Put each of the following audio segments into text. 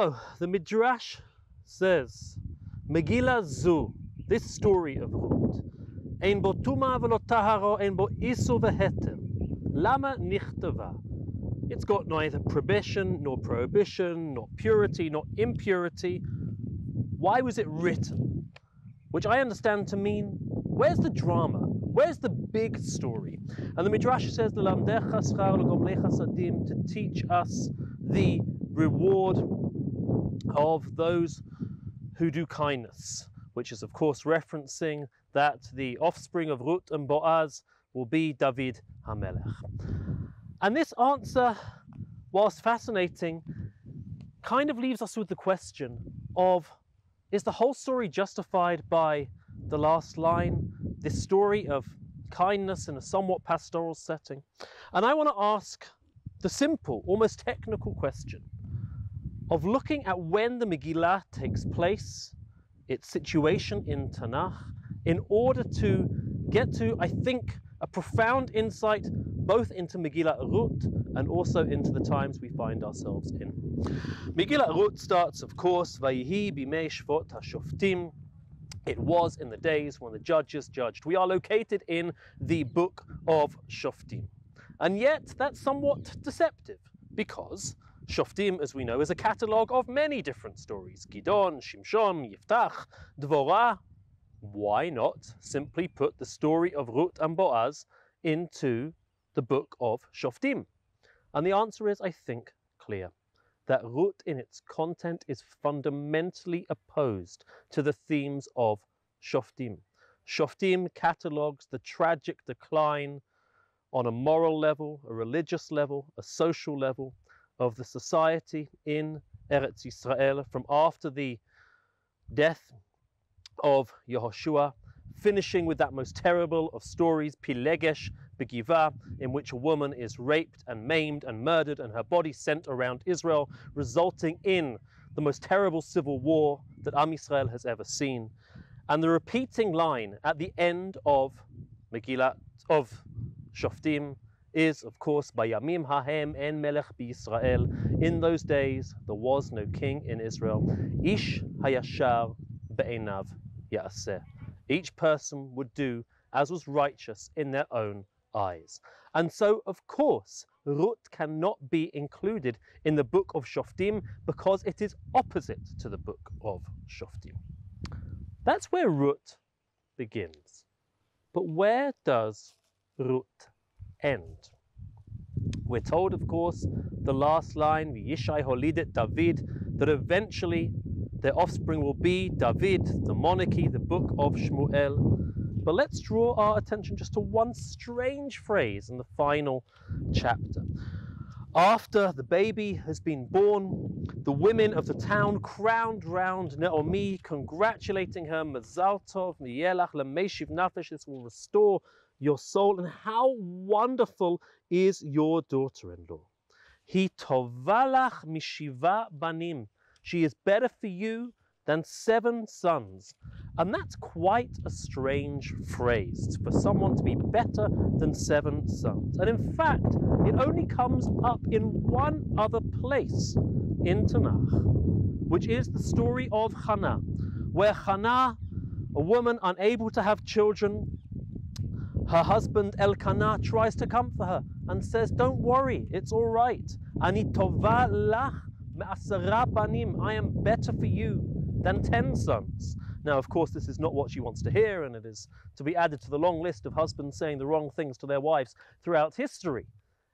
So, the Midrash says, Megillah Zu, this story of Ruth, Ein bo tuma velo taharo, ein bo isu veheter. Lama nichtava. It's got neither prohibition, nor prohibition, nor purity, nor impurity. Why was it written? Which I understand to mean, where's the drama? Where's the big story? And the Midrash says, to teach us the reward of those who do kindness, which is of course referencing that the offspring of Ruth and Boaz will be David HaMelech. And this answer, whilst fascinating, kind of leaves us with the question of, is the whole story justified by the last line, this story of kindness in a somewhat pastoral setting? And I want to ask the simple, almost technical question of looking at when the Megillah takes place, its situation in Tanakh, in order to get to, I think, a profound insight both into Megillat Ruth and also into the times we find ourselves in. Megillat Ruth starts, of course, Vayihi bimei shvot hashoftim. It was in the days when the judges judged. We are located in the book of Shoftim. And yet that's somewhat deceptive because Shoftim, as we know, is a catalogue of many different stories. Gidon, Shimshon, Yiftach, Dvorah. Why not simply put the story of Ruth and Boaz into the book of Shoftim? And the answer is, I think, clear. That Ruth in its content is fundamentally opposed to the themes of Shoftim. Shoftim catalogues the tragic decline on a moral level, a religious level, a social level of the society in Eretz Yisrael from after the death of Yehoshua, finishing with that most terrible of stories, Pilegesh Begiva, in which a woman is raped and maimed and murdered and her body sent around Israel, resulting in the most terrible civil war that Am Yisrael has ever seen. And the repeating line at the end of Megillat, of Shoftim, is, of course, Bayamim hahem en melech b'Yisrael. In those days, there was no king in Israel. Ish hayashar be'enav ya'aseh. Each person would do as was righteous in their own eyes. And so, of course, Ruth cannot be included in the book of Shoftim because it is opposite to the book of Shoftim. That's where Ruth begins. But where does Ruth end? We're told, of course, the last line, V'yishai holidet David, that eventually their offspring will be David, the monarchy, the book of Shmuel. But let's draw our attention just to one strange phrase in the final chapter. After the baby has been born, the women of the town crowd round Naomi, congratulating her, Mazal Tov, Miyelach, Lemeshiv Nafesh, this will restore your soul, and how wonderful is your daughter-in-law. Hi tovalach mishiva banim. She is better for you than 7 sons. And that's quite a strange phrase, for someone to be better than 7 sons. And in fact, it only comes up in one other place in Tanakh, which is the story of Hannah, where Hannah, a woman unable to have children, her husband Elkanah tries to comfort her and says, don't worry, it's all right. Ani tova lach me'asara banim. I am better for you than 10 sons. Now, of course, this is not what she wants to hear, and it is to be added to the long list of husbands saying the wrong things to their wives throughout history.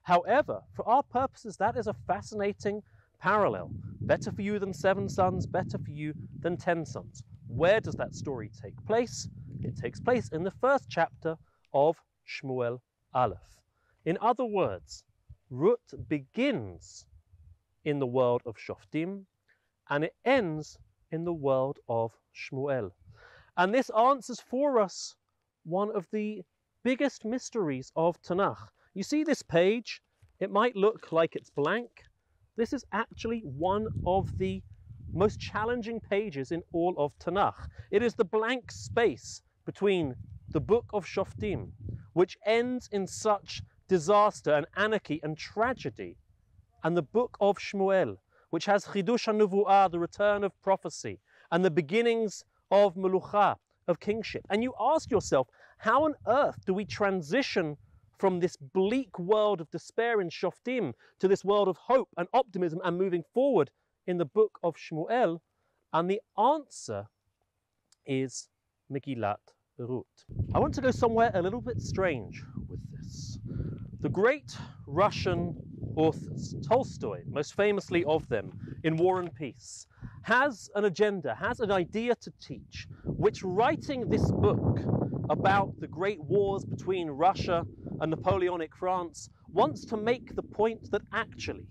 However, for our purposes, that is a fascinating parallel. Better for you than 7 sons, better for you than 10 sons. Where does that story take place? It takes place in the first chapter of Shmuel Aleph. In other words, Ruth begins in the world of Shoftim, and it ends in the world of Shmuel. And this answers for us one of the biggest mysteries of Tanakh. You see this page? It might look like it's blank. This is actually one of the most challenging pages in all of Tanakh. It is the blank space between the book of Shoftim, which ends in such disaster and anarchy and tragedy, and the book of Shmuel, which has chidush hanuvu'ah, the return of prophecy, and the beginnings of melucha, of kingship. And you ask yourself, how on earth do we transition from this bleak world of despair in Shoftim to this world of hope and optimism and moving forward in the book of Shmuel? And the answer is Megillat Ruth. I want to go somewhere a little bit strange with this. The great Russian authors, Tolstoy, most famously of them, in War and Peace, has an agenda, has an idea to teach, which writing this book about the great wars between Russia and Napoleonic France wants to make the point that actually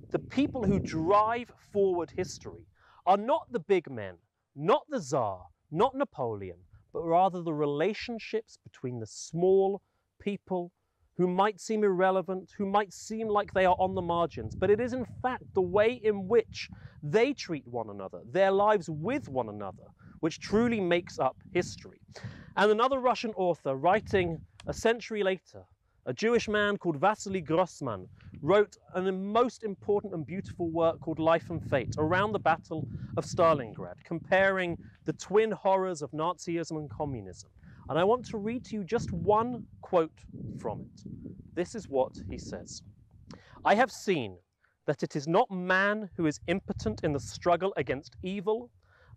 the people who drive forward history are not the big men, not the Tsar, not Napoleon, but rather the relationships between the small people who might seem irrelevant, who might seem like they are on the margins, but it is in fact the way in which they treat one another, their lives with one another, which truly makes up history. And another Russian author, writing a century later, a Jewish man called Vasily Grossman, wrote a most important and beautiful work called Life and Fate around the Battle of Stalingrad, comparing the twin horrors of Nazism and communism. And I want to read to you just one quote from it. This is what he says. "I have seen that it is not man who is impotent in the struggle against evil,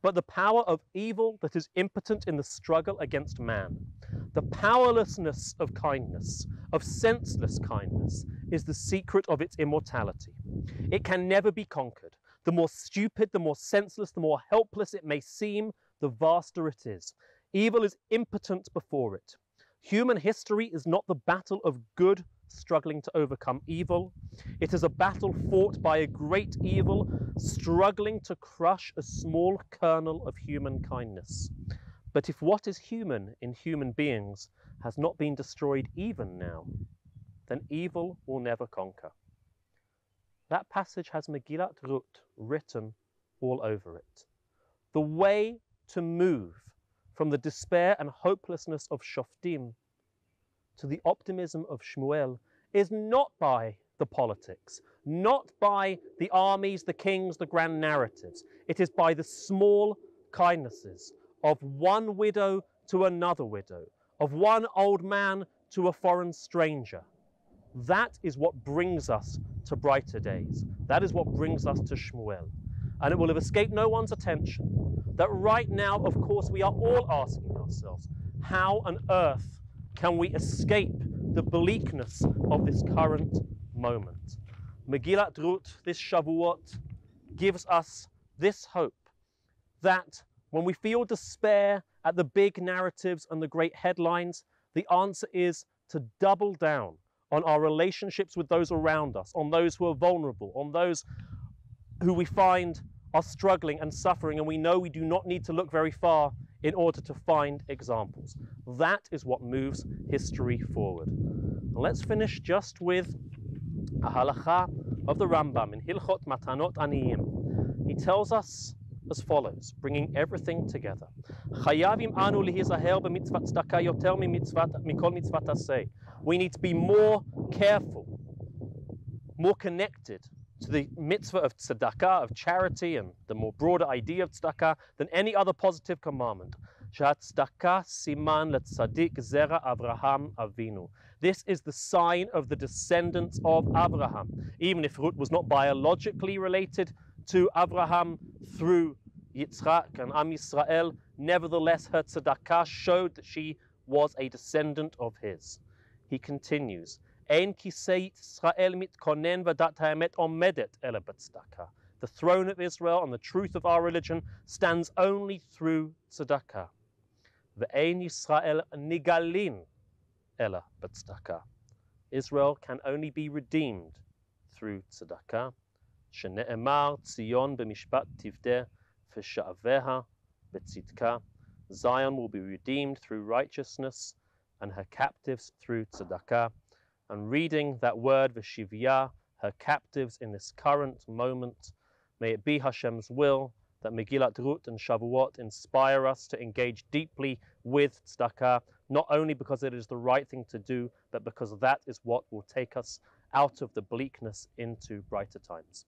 but the power of evil that is impotent in the struggle against man. The powerlessness of kindness, of senseless kindness, is the secret of its immortality. It can never be conquered. The more stupid, the more senseless, the more helpless it may seem, the vaster it is. Evil is impotent before it. Human history is not the battle of good struggling to overcome evil. It is a battle fought by a great evil struggling to crush a small kernel of human kindness. But if what is human in human beings has not been destroyed even now, then evil will never conquer." That passage has Megillat Ruth written all over it. The way to move from the despair and hopelessness of Shoftim to the optimism of Shmuel is not by the politics, not by the armies, the kings, the grand narratives. It is by the small kindnesses of one widow to another widow, of one old man to a foreign stranger. That is what brings us to brighter days. That is what brings us to Shmuel. And it will have escaped no one's attention that right now, of course, we are all asking ourselves, how on earth can we escape the bleakness of this current moment? Megillat Ruth, this Shavuot, gives us this hope that when we feel despair at the big narratives and the great headlines, the answer is to double down on our relationships with those around us, on those who are vulnerable, on those who we find are struggling and suffering, and we know we do not need to look very far in order to find examples. That is what moves history forward. And let's finish just with a halacha of the Rambam in Hilchot Matanot Aniyim. He tells us as follows, bringing everything together. Chayavim anu lihizaher b'mitzvat tzedakah yoter mikol mitzvat aseh. We need to be more careful, more connected to the mitzvah of tzedakah, of charity, and the more broader idea of tzedakah than any other positive commandment. Tzedakah siman letzadik zera Avraham Avinu. This is the sign of the descendants of Abraham. Even if Ruth was not biologically related to Abraham through Yitzchak and Am Yisrael, nevertheless her tzedakah showed that she was a descendant of his. He continues, Ein kisei Yisrael mitkonen v'dat ha'emet omedet ela b'tzedakah. The throne of Israel and the truth of our religion stands only through tzedakah. Ve'ein Yisrael nigalin ela b'tzedakah. Israel can only be redeemed through tzedakah. Shene'emar Tzion b'mishpat tivdeh v'sha'aveha b'tzidkah. Zion will be redeemed through righteousness and her captives through tzedakah. And reading that word v'shivya, her captives in this current moment, may it be Hashem's will that Megillat Ruth and Shavuot inspire us to engage deeply with tzedakah, not only because it is the right thing to do, but because that is what will take us out of the bleakness into brighter times.